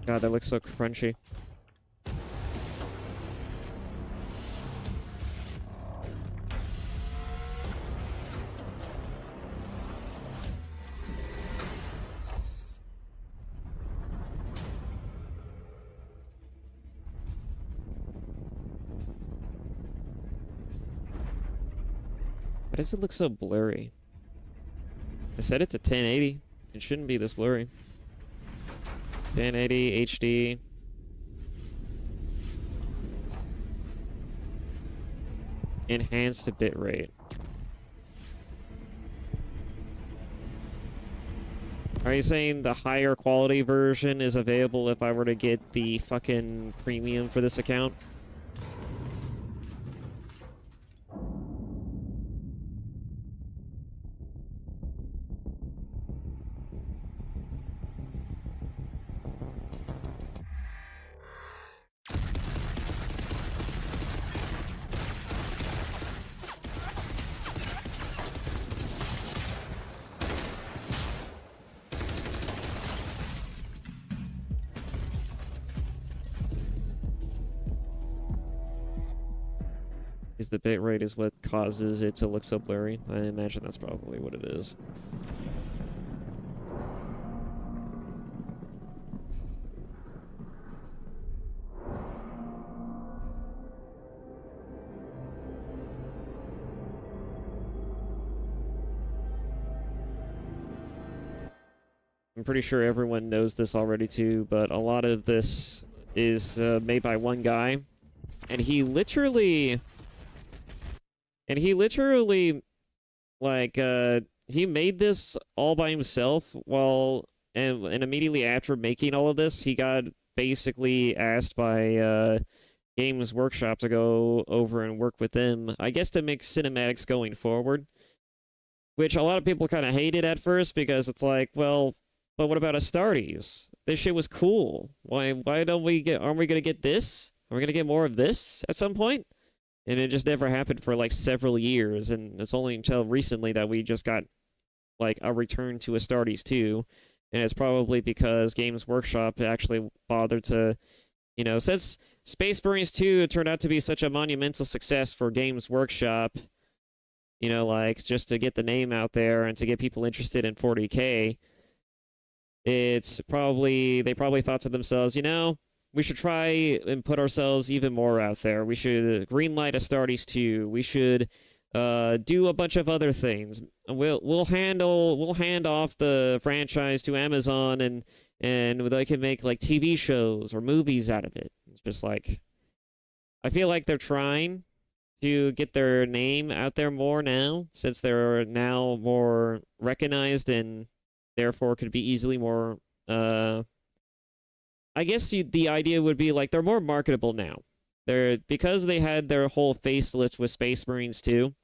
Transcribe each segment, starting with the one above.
God, that looks so crunchy. Why does it look so blurry? I set it to 1080. It shouldn't be this blurry. 1080 HD. Enhanced bitrate. Are you saying the higher quality version is available if I were to get the fucking premium for this account? Is the bitrate is what causes it to look so blurry? I imagine that's probably what it is. I'm pretty sure everyone knows this already too, but a lot of this is made by one guy, and he literally like he made this all by himself and immediately after making all of this, he got basically asked by Games Workshop to go over and work with them, I guess, to make cinematics going forward, which a lot of people kind of hated at first because it's like, well, but what about Astartes? This shit was cool. Why don't we get, aren't we gonna get this? Are we gonna get more of this at some point? And it just never happened for like several years, and it's only until recently that we just got like a return to Astartes 2, and it's probably because Games Workshop actually bothered to, you know, since Space Marines 2 turned out to be such a monumental success for Games Workshop, you know, like just to get the name out there and to get people interested in 40K, it's probably, they probably thought to themselves, you know, we should try and put ourselves even more out there. We should greenlight Astartes 2. We should do a bunch of other things. We'll hand off the franchise to Amazon, and they can make like TV shows or movies out of it. It's just like, I feel like they're trying to get their name out there more now, since they're now more recognized and therefore could be easily more I guess the idea would be like they're more marketable now. Because they had their whole facelift with Space Marines 2,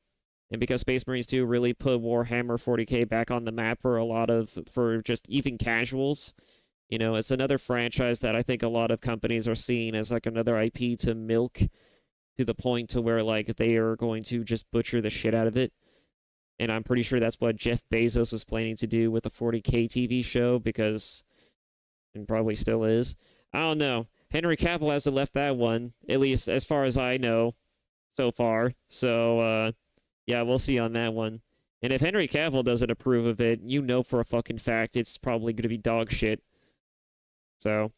and because Space Marines 2 really put Warhammer 40K back on the map for just even casuals. You know, it's another franchise that I think a lot of companies are seeing as like another IP to milk to the point to where like they are going to just butcher the shit out of it. And I'm pretty sure that's what Jeff Bezos was planning to do with the 40K TV show, because, and probably still is. I don't know. Henry Cavill hasn't left that one, at least as far as I know so far. So, yeah, we'll see on that one. And if Henry Cavill doesn't approve of it, you know for a fucking fact it's probably going to be dog shit. So,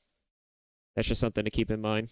that's just something to keep in mind.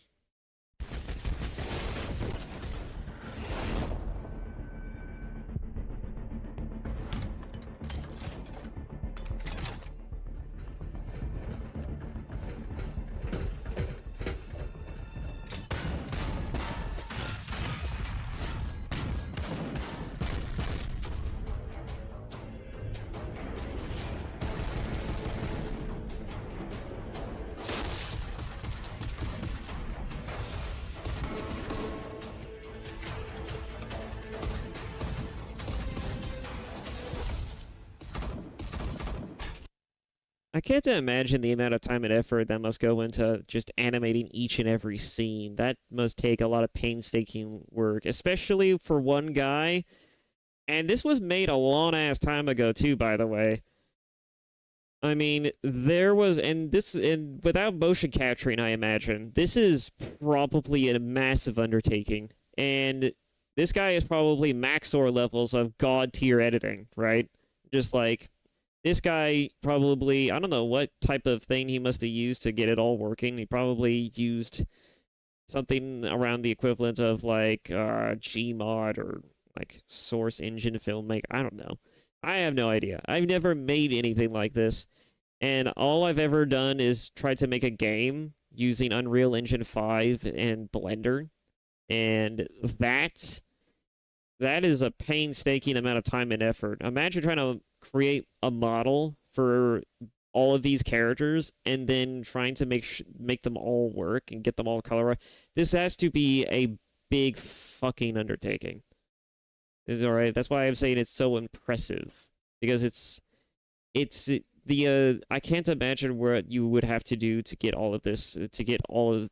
I can't imagine the amount of time and effort that must go into just animating each and every scene. That must take a lot of painstaking work, especially for one guy. And this was made a long-ass time ago, too, by the way. I mean, there was, and without motion capturing, I imagine this is probably a massive undertaking, and this guy is probably Maxor levels of god tier editing, right? Just like this guy probably, I don't know what type of thing he must have used to get it all working. He probably used something around the equivalent of like Gmod or like Source Engine Filmmaker. I don't know. I have no idea. I've never made anything like this, and all I've ever done is try to make a game using Unreal Engine 5 and Blender, and that is a painstaking amount of time and effort. Imagine trying to create a model for all of these characters and then trying to make them all work and get them all colorized. This has to be a big fucking undertaking. Is all right. That's why I'm saying it's so impressive because it's the I can't imagine what you would have to do to get all of this to get all of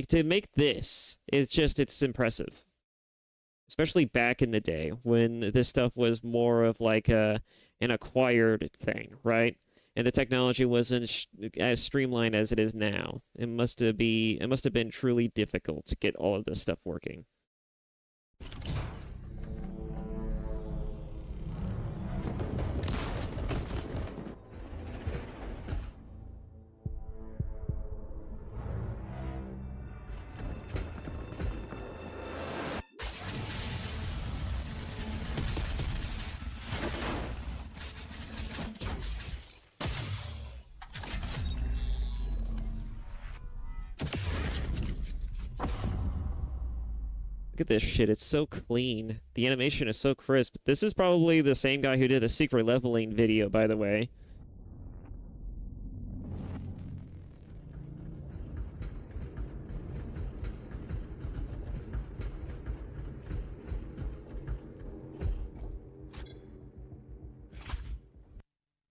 to make this. It's impressive, especially back in the day when this stuff was more of like an acquired thing, right? And the technology wasn't as streamlined as it is now. It must have been truly difficult to get all of this stuff working. Look at this shit. It's so clean. The animation is so crisp. This is probably the same guy who did the secret leveling video, by the way.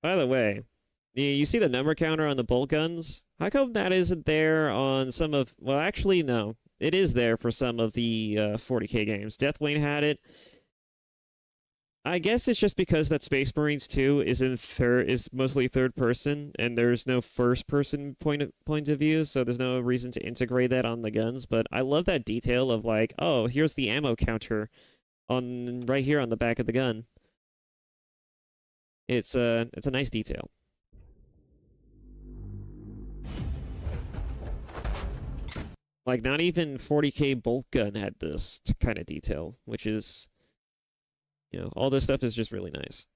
By the way, you see the number counter on the bolt guns? How come that isn't there on some of... Well, actually, no. It is there for some of the 40k games. Deathwing had it. I guess it's just because that Space Marines 2 is mostly third person, and there's no first person point of view, so there's no reason to integrate that on the guns. But I love that detail of like, oh, here's the ammo counter on right here on the back of the gun. It's a nice detail. Like, not even 40k bolt gun had this kind of detail, which is, all this stuff is just really nice.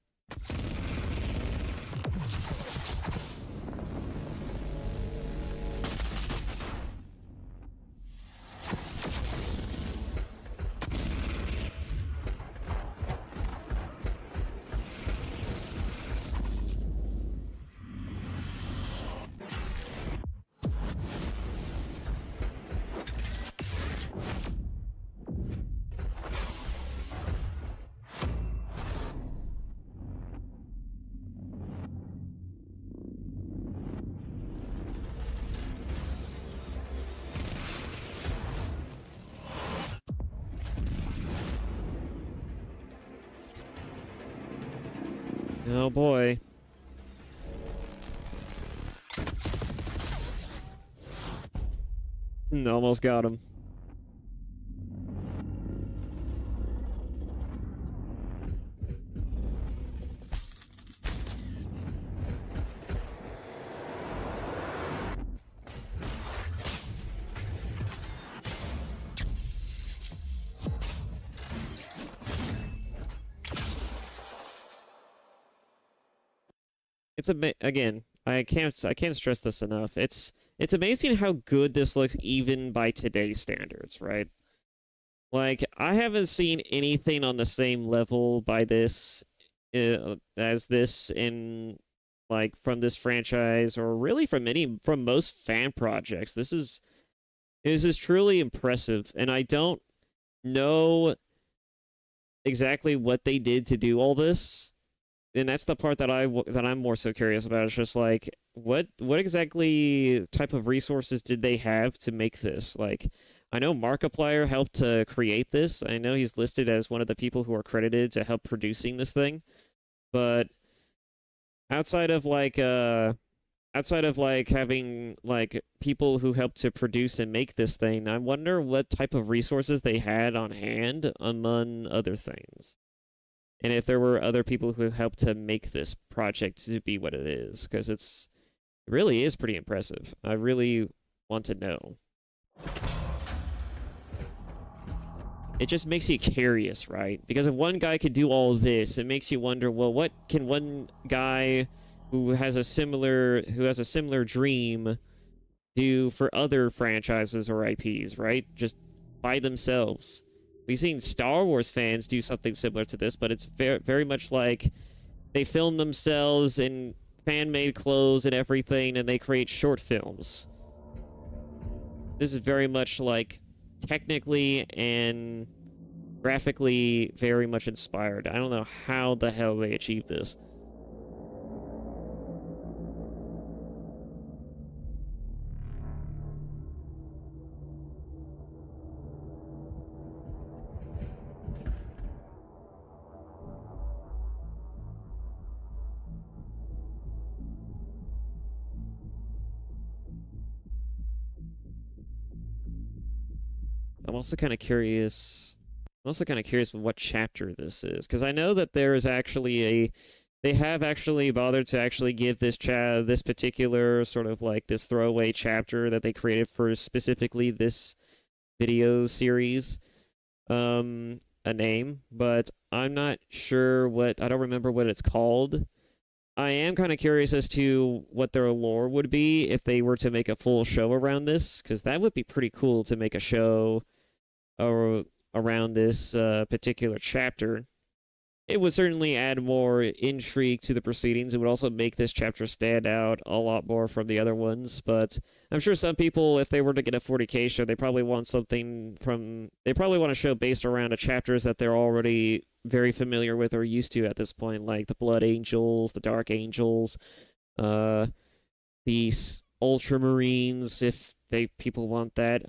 Oh boy. Almost got him. Again, I can't stress this enough. It's amazing how good this looks even by today's standards, right? Like, I haven't seen anything on the same level by this as this in like from this franchise or really from most fan projects. This is truly impressive, and I don't know exactly what they did to do all this, and that's the part that I'm more so curious about. It's just like what exactly type of resources did they have to make this? Like, I know Markiplier helped to create this. I know he's listed as one of the people who are credited to help producing this thing, but outside of like outside of like having like people who helped to produce and make this thing, I wonder what type of resources they had on hand among other things. And if there were other people who helped to make this project to be what it is, because it really is pretty impressive. I really want to know. It just makes you curious, right? Because if one guy could do all this, it makes you wonder, well, what can one guy who has a similar dream do for other franchises or IPs, right? Just by themselves. We've seen Star Wars fans do something similar to this, but it's very much like they film themselves in fan-made clothes and everything, and they create short films. This is very much like technically and graphically very much inspired. I don't know how the hell they achieved this. I'm also kind of curious. I'm also kind of curious what chapter this is, because I know that there is actually a. They have actually bothered to actually give this particular sort of like this throwaway chapter that they created for specifically this video series, a name, but I'm not sure what. I don't remember what it's called. I am kind of curious as to what their lore would be if they were to make a full show around this, because that would be pretty cool to make a show around this particular chapter. It would certainly add more intrigue to the proceedings. It would also make this chapter stand out a lot more from the other ones, but I'm sure some people, if they were to get a 40K show, they probably want something from... They probably want a show based around the chapters that they're already very familiar with or used to at this point, like the Blood Angels, the Dark Angels, the Ultramarines, if people want that.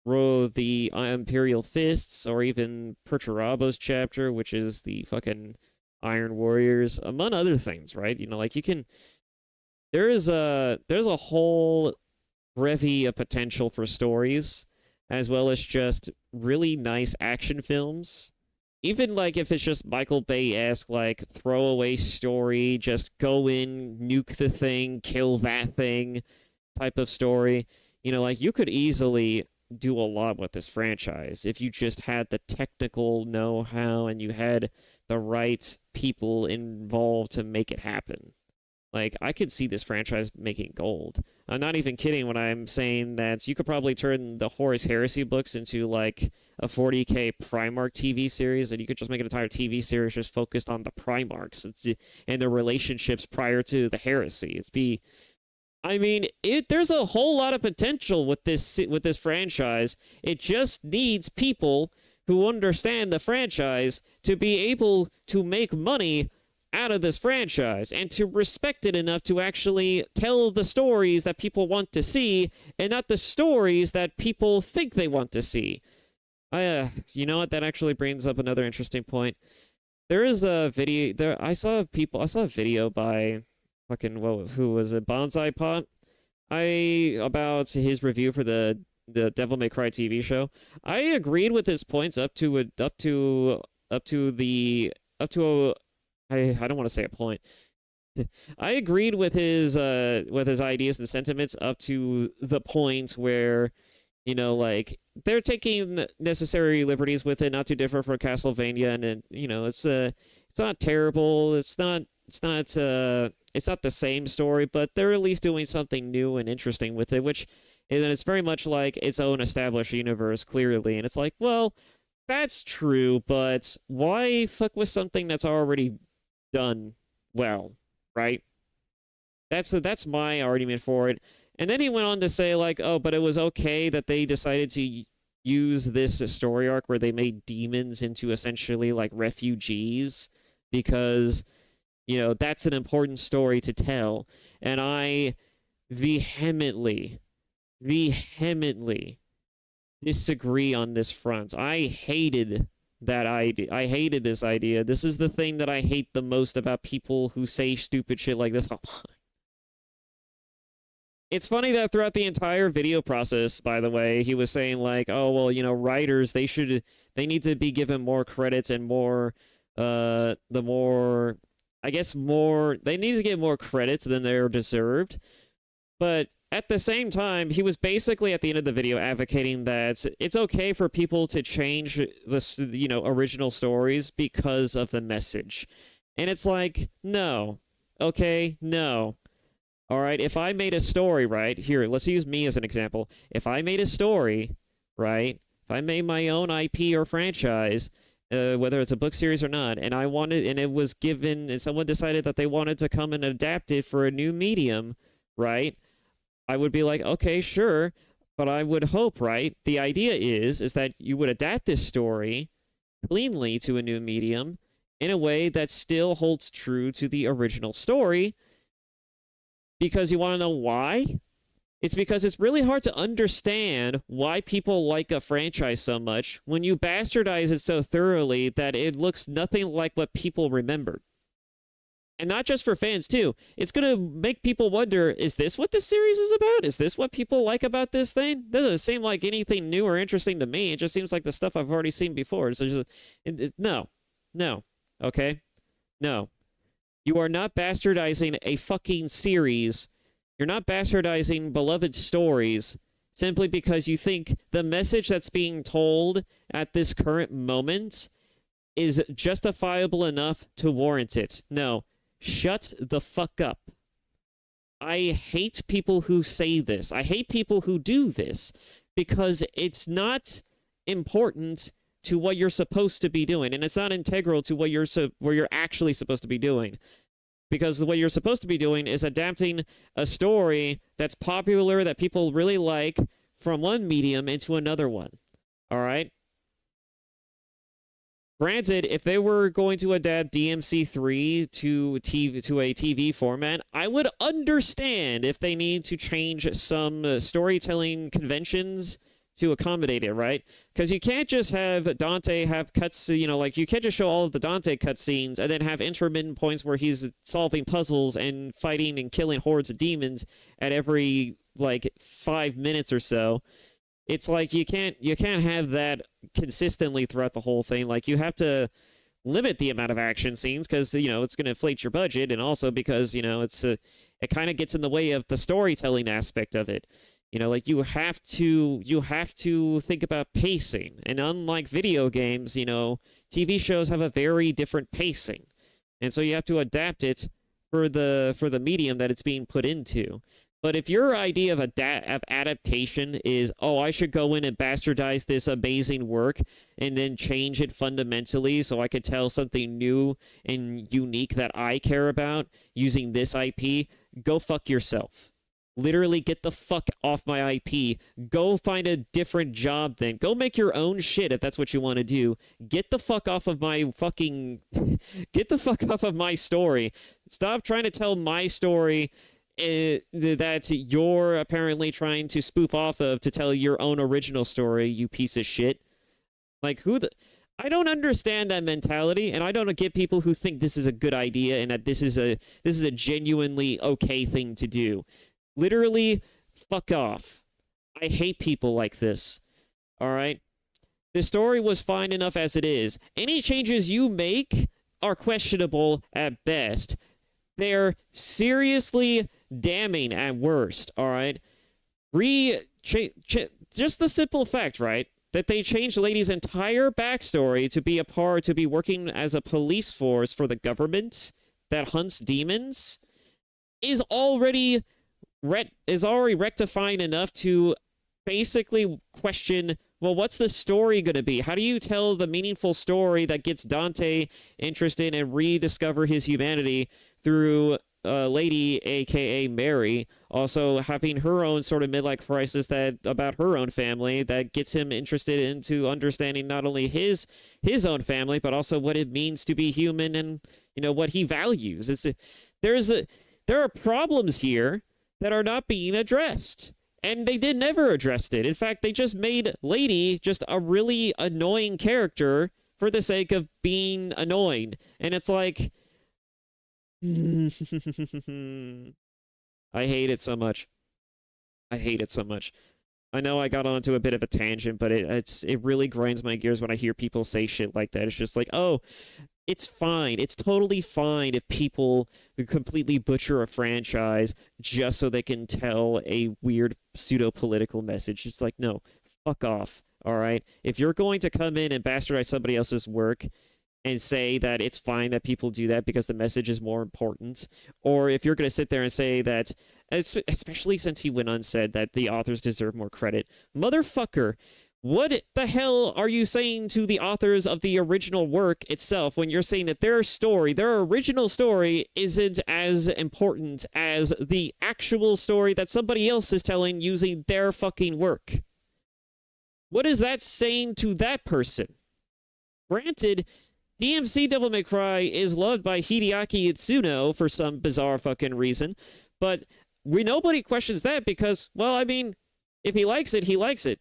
The Imperial Fists, or even Perturabo's chapter, which is the fucking Iron Warriors, among other things, right? You know, like you can... there's a whole bevy of potential for stories, as well as just really nice action films. Even like if it's just Michael Bay-esque, like throwaway story, just go in, nuke the thing, kill that thing type of story. You know, like you could easily do a lot with this franchise if you just had the technical know-how and you had the right people involved to make it happen. Like, I could see this franchise making gold. I'm not even kidding when I'm saying that you could probably turn the Horus Heresy books into, like, a 40K Primarch TV series, and you could just make an entire TV series just focused on the Primarchs and their relationships prior to the Heresy. I mean, there's a whole lot of potential with this franchise. It just needs people who understand the franchise to be able to make money out of this franchise and to respect it enough to actually tell the stories that people want to see and not the stories that people think they want to see. You know what? That actually brings up another interesting point. There is a video there. I saw a video by fucking who was it? Bonsai Pot. About his review for the Devil May Cry TV show. I agreed with his points up to I don't want to say a point. I agreed with his ideas and sentiments up to the point where, you know, like they're taking necessary liberties with it, not too different from Castlevania, and you know, it's not terrible. It's not the same story, but they're at least doing something new and interesting with it, which and it's very much like its own established universe, clearly. And it's like, well, that's true, but why fuck with something that's already done well, right? That's my argument for it. And then he went on to say, like, oh, but it was okay that they decided to use this story arc where they made demons into essentially like refugees because, you know, that's an important story to tell. And I vehemently disagree on this front. I hated that idea. I hated this idea. This is the thing that I hate the most about people who say stupid shit like this. It's funny that throughout the entire video process, by the way, he was saying like, oh, well, you know, writers, they need to be given more credits and more, the more, I guess more, they need to get more credits than they're deserved. But at the same time, he was basically at the end of the video advocating that it's okay for people to change the, you know, original stories because of the message. And it's like, no, okay, no. All right, if I made a story, right, here, let's use me as an example. If I made a story, right, if I made my own IP or franchise, whether it's a book series or not, and I wanted, and it was given, and someone decided that they wanted to come and adapt it for a new medium, right, I would be like, okay, sure, but I would hope, right, the idea is that you would adapt this story cleanly to a new medium in a way that still holds true to the original story. Because you want to know why? It's because it's really hard to understand why people like a franchise so much when you bastardize it so thoroughly that it looks nothing like what people remembered. And not just for fans, too. It's going to make people wonder, is this what this series is about? Is this what people like about this thing? It doesn't seem like anything new or interesting to me. It just seems like the stuff I've already seen before. So just, no. No. Okay? No. You are not bastardizing a fucking series. You're not bastardizing beloved stories simply because you think the message that's being told at this current moment is justifiable enough to warrant it. No. Shut the fuck up. I hate people who say this. I hate people who do this because it's not important to what you're supposed to be doing, and it's not integral to what you're actually supposed to be doing. Because what you're supposed to be doing is adapting a story that's popular, that people really like, from one medium into another one. All right? Granted, if they were going to adapt DMC3 to a TV format, I would understand if they need to change some storytelling conventions to accommodate it, right? Because you can't just have Dante have cuts, you know, like you can't just show all of the Dante cutscenes and then have intermittent points where he's solving puzzles and fighting and killing hordes of demons at every like 5 minutes or so. It's like you can't have that consistently throughout the whole thing. Like you have to limit the amount of action scenes because, you know, it's going to inflate your budget, and also because, you know, it kind of gets in the way of the storytelling aspect of it. You know, like you have to think about pacing. And unlike video games, you know, TV shows have a very different pacing. And so you have to adapt it for the medium that it's being put into. But if your idea of adaptation is, oh, I should go in and bastardize this amazing work and then change it fundamentally so I could tell something new and unique that I care about using this IP, go fuck yourself. Literally, get the fuck off my IP. Go find a different job then. Go make your own shit if that's what you want to do. Get the fuck off of my fucking... Get the fuck off of my story. Stop trying to tell my story that you're apparently trying to spoof off of to tell your own original story, you piece of shit. Like, who the... I don't understand that mentality, and I don't get people who think this is a good idea and that this is a genuinely okay thing to do. Literally, fuck off. I hate people like this. All right? The story was fine enough as it is. Any changes you make are questionable at best. They're seriously damning at worst, all right? Just the simple fact, right, that they changed Lady's entire backstory to be working as a police force for the government that hunts demons is already rectifying enough to basically question, well, what's the story going to be? How do you tell the meaningful story that gets Dante interested and rediscover his humanity through Lady, a.k.a. Mary, also having her own sort of midlife crisis about her own family that gets him interested into understanding not only his own family, but also what it means to be human and, you know, what he values. There are problems here that are not being addressed. And they never addressed it. In fact, they just made Lady just a really annoying character for the sake of being annoying. And it's like, I hate it so much. I hate it so much. I know I got onto a bit of a tangent, but it really grinds my gears when I hear people say shit like that. It's just like, oh, it's fine. It's totally fine if people completely butcher a franchise just so they can tell a weird pseudo-political message. It's like, no, fuck off. All right. If you're going to come in and bastardize somebody else's work and say that it's fine that people do that because the message is more important, or if you're going to sit there and say that, especially since he went on said that the authors deserve more credit, motherfucker, what the hell are you saying to the authors of the original work itself when you're saying that their story, their original story, isn't as important as the actual story that somebody else is telling using their fucking work? What is that saying to that person? Granted, DMC Devil May Cry is loved by Hideaki Itsuno for some bizarre fucking reason, but nobody questions that because, well, I mean, if he likes it, he likes it.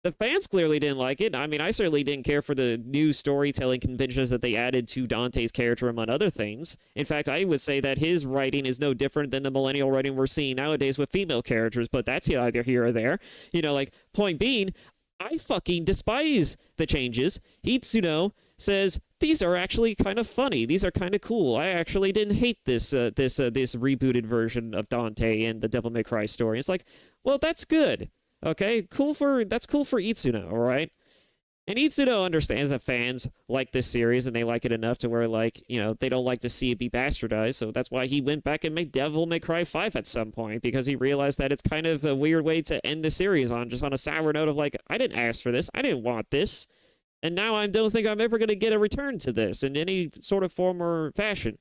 The fans clearly didn't like it. I mean, I certainly didn't care for the new storytelling conventions that they added to Dante's character, among other things. In fact, I would say that his writing is no different than the millennial writing we're seeing nowadays with female characters, but that's either here or there. You know, like, point being, I fucking despise the changes. Itsuno says, these are actually kind of funny. These are kind of cool. I actually didn't hate this this rebooted version of Dante and the Devil May Cry story. It's like, well, that's good. Okay, that's cool for Itsuno, all right? And Itsuno understands that fans like this series and they like it enough to where, like, you know, they don't like to see it be bastardized. So that's why he went back and made Devil May Cry 5 at some point, because he realized that it's kind of a weird way to end the series on, just on a sour note of like, I didn't ask for this. I didn't want this. And now I don't think I'm ever going to get a return to this in any sort of form or fashion.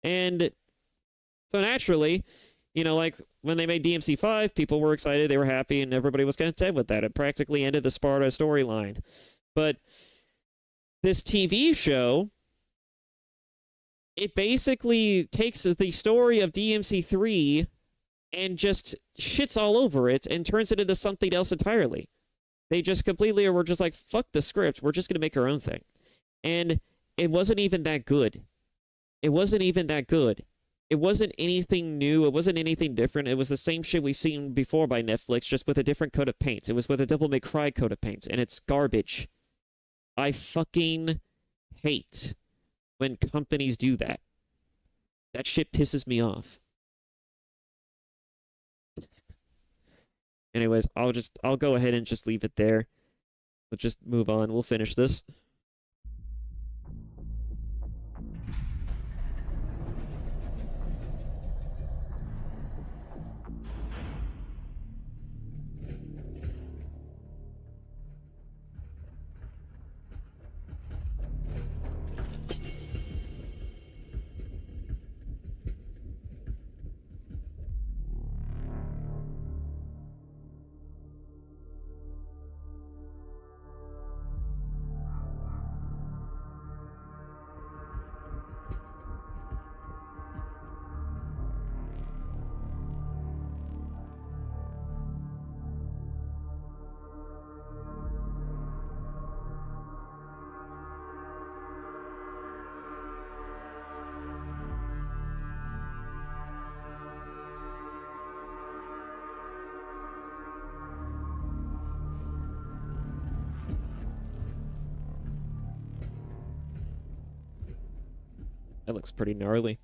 And so naturally, you know, like when they made DMC 5, people were excited, they were happy, and everybody was content with that. It practically ended the Sparta storyline. But this TV show, it basically takes the story of DMC 3 and just shits all over it and turns it into something else entirely. They just completely were just like, fuck the script, we're just going to make our own thing. And it wasn't even that good. It wasn't even that good. It wasn't anything new. It wasn't anything different. It was the same shit we've seen before by Netflix, just with a different coat of paint. It was with a Devil May Cry coat of paint, and it's garbage. I fucking hate when companies do that. That shit pisses me off. Anyways, I'll go ahead and just leave it there. Let's just move on. We'll finish this. That looks pretty gnarly.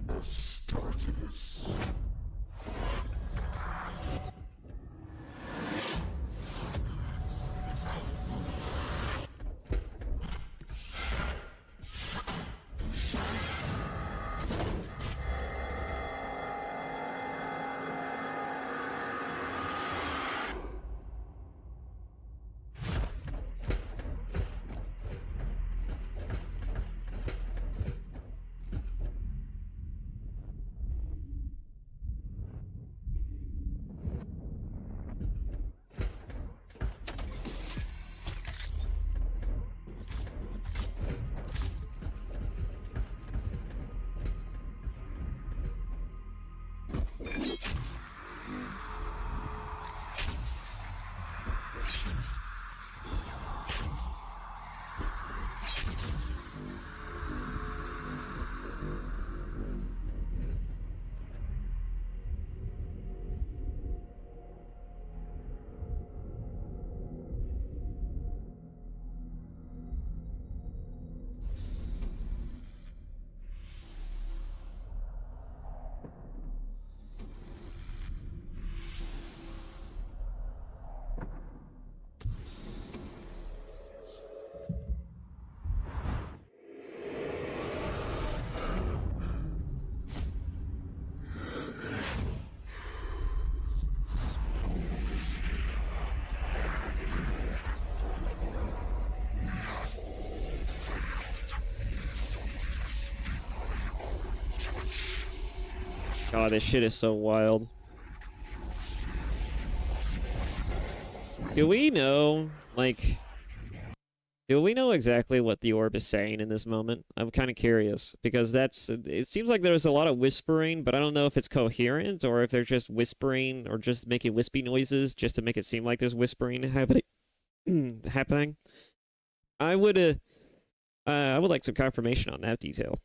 Astartes. God, this shit is so wild. Do we know, like, do we know exactly what the orb is saying in this moment? I'm kind of curious, because it seems like there's a lot of whispering, but I don't know if it's coherent, or if they're just whispering, or just making wispy noises, just to make it seem like there's whispering happening. happening. I would like some confirmation on that detail.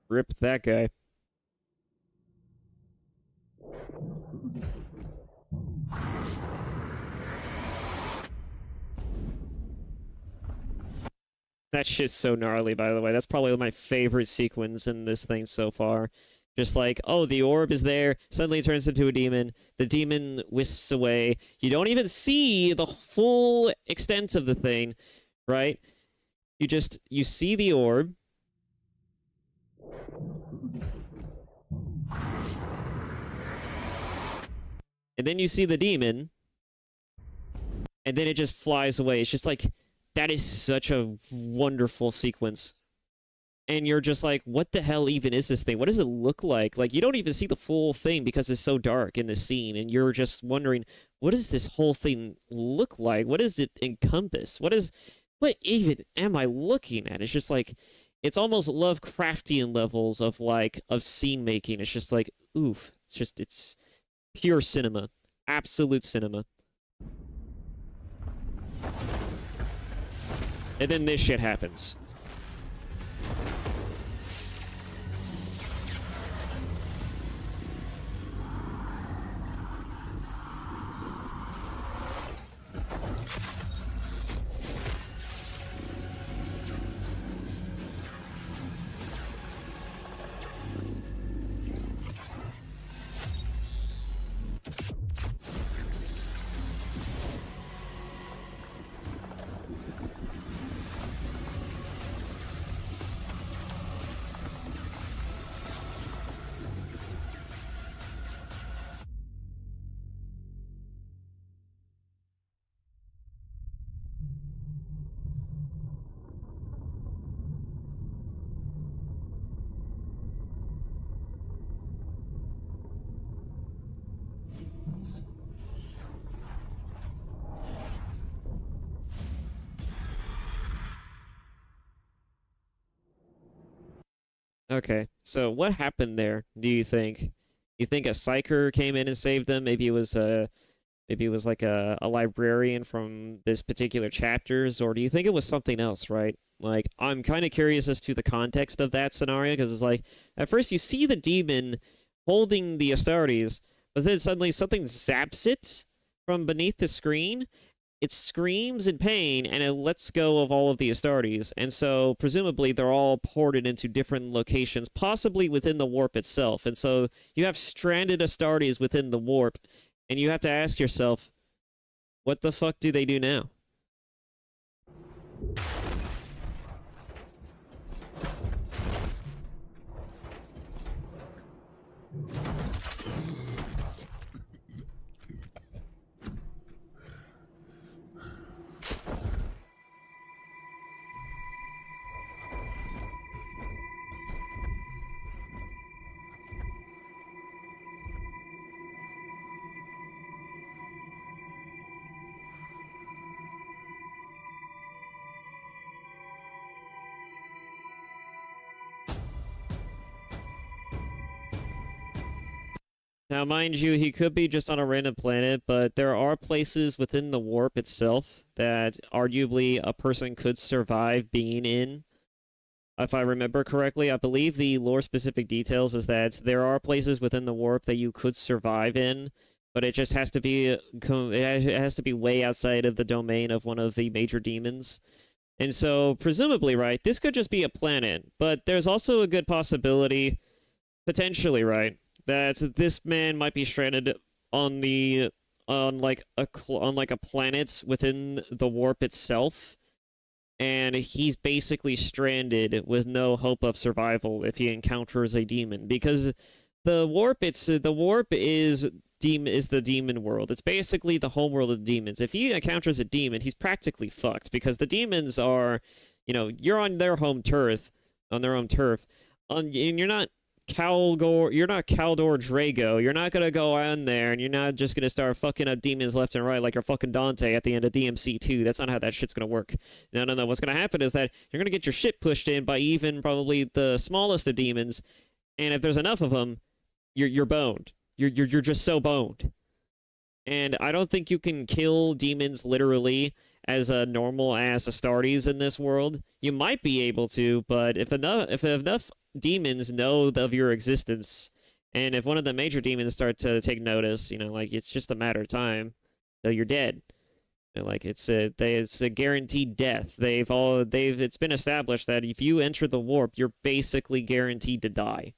Rip that guy. That shit's so gnarly, by the way. That's probably my favorite sequence in this thing so far. Just like, oh, the orb is there, suddenly it turns into a demon, the demon wisps away. You don't even see the full extent of the thing, right? You see the orb. And then you see the demon. And then it just flies away. It's just like, that is such a wonderful sequence. And you're just like, what the hell even is this thing? What does it look like? Like, you don't even see the full thing because it's so dark in the scene. And you're just wondering, what does this whole thing look like? What does it encompass? What even am I looking at? It's just like, it's almost Lovecraftian levels of scene making. It's just like, oof. It's pure cinema. Absolute cinema. And then this shit happens. Okay, so what happened there, do you think? You think a psyker came in and saved them? Maybe it was like a librarian from this particular chapters, or do you think it was something else, right? Like, I'm kind of curious as to the context of that scenario, because it's like, at first you see the demon holding the Astartes, but then suddenly something zaps it from beneath the screen. It screams in pain, and it lets go of all of the Astartes, and so presumably they're all ported into different locations, possibly within the warp itself, and so you have stranded Astartes within the warp, and you have to ask yourself, what the fuck do they do now? Now, mind you, he could be just on a random planet, but there are places within the warp itself that arguably a person could survive being in. If I remember correctly, I believe the lore-specific details is that there are places within the warp that you could survive in, but it just has to be it has to be way outside of the domain of one of the major demons. And so, presumably, right, this could just be a planet, but there's also a good possibility, potentially, right, that this man might be stranded on the on like a planet within the warp itself, and he's basically stranded with no hope of survival if he encounters a demon, because the warp is the demon world. It's basically the home world of the demons. If he encounters a demon, he's practically fucked, because the demons are, you're on their home turf, on their own turf, and you're not you're not Caldor Drago. You're not gonna go on there and you're not just gonna start fucking up demons left and right like you're fucking Dante at the end of DMC 2. That's not how that shit's gonna work. No, no, no. What's gonna happen is that you're gonna get your shit pushed in by even probably the smallest of demons, and if there's enough of them, you're boned. You're just so boned. And I don't think you can kill demons literally as a normal ass Astartes in this world. You might be able to, but if enough demons know of your existence, and if one of the major demons start to take notice, like it's just a matter of time, so you're dead. Like it's a guaranteed death. It's been established that if you enter the warp, you're basically guaranteed to die.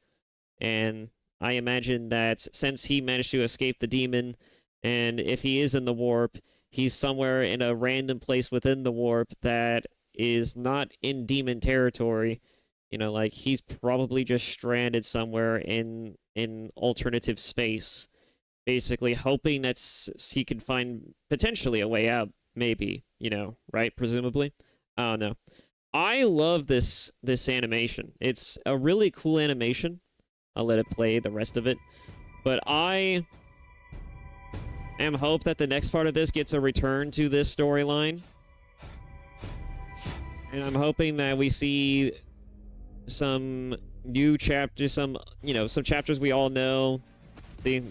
And I imagine that since he managed to escape the demon, and if he is in the warp, he's somewhere in a random place within the warp that is not in demon territory. Like he's probably just stranded somewhere in alternative space, basically hoping that he can find potentially a way out, maybe, right? Presumably. I don't know. I love this animation. It's a really cool animation. I'll let it play the rest of it. But I am hope that the next part of this gets a return to this storyline. And I'm hoping that we see some new chapters, some chapters we all know,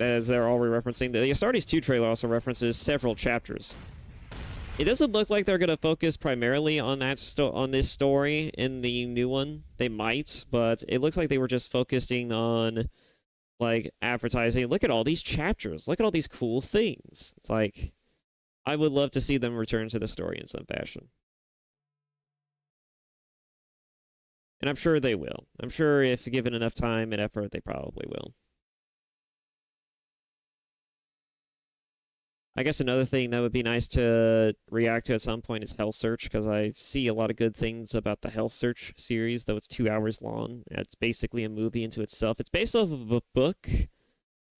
as they're all referencing. The Astartes 2 trailer also references several chapters. It doesn't look like they're going to focus primarily on on this story in the new one. They might, but it looks like they were just focusing on like advertising. Look at all these chapters. Look at all these cool things. It's like I would love to see them return to the story in some fashion. And I'm sure they will. I'm sure if given enough time and effort, they probably will. I guess another thing that would be nice to react to at some point is Hell Search, because I see a lot of good things about the Hell Search series, though it's 2 hours long. It's basically a movie into itself. It's based off of a book,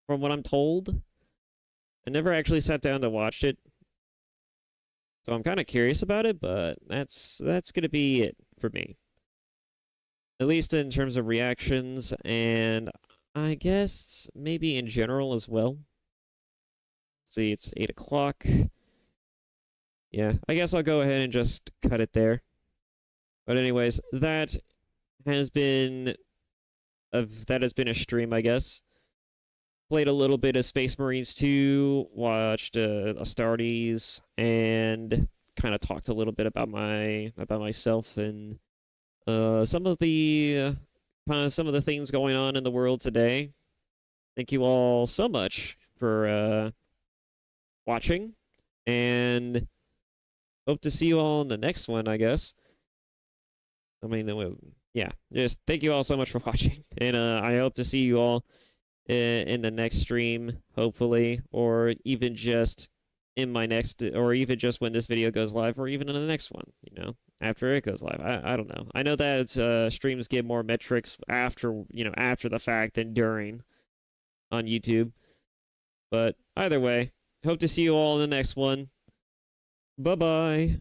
from what I'm told. I never actually sat down to watch it, so I'm kind of curious about it, but that's going to be it for me. At least in terms of reactions, and I guess maybe in general as well. See, it's 8 o'clock. Yeah, I guess I'll go ahead and just cut it there. But anyways, that has been a stream, I guess. Played a little bit of Space Marines 2, watched Astartes, and kind of talked a little bit about myself and some of the things going on in the world today. Thank you all so much for watching, and hope to see you all in the next one, I guess. I mean, yeah, just thank you all so much for watching, and I hope to see you all in the next stream, hopefully, or even just in my next, or even just when this video goes live, or even in the next one, after it goes live. I don't know. I know that streams get more metrics after the fact than during on YouTube, but either way, hope to see you all in the next one. Bye-bye.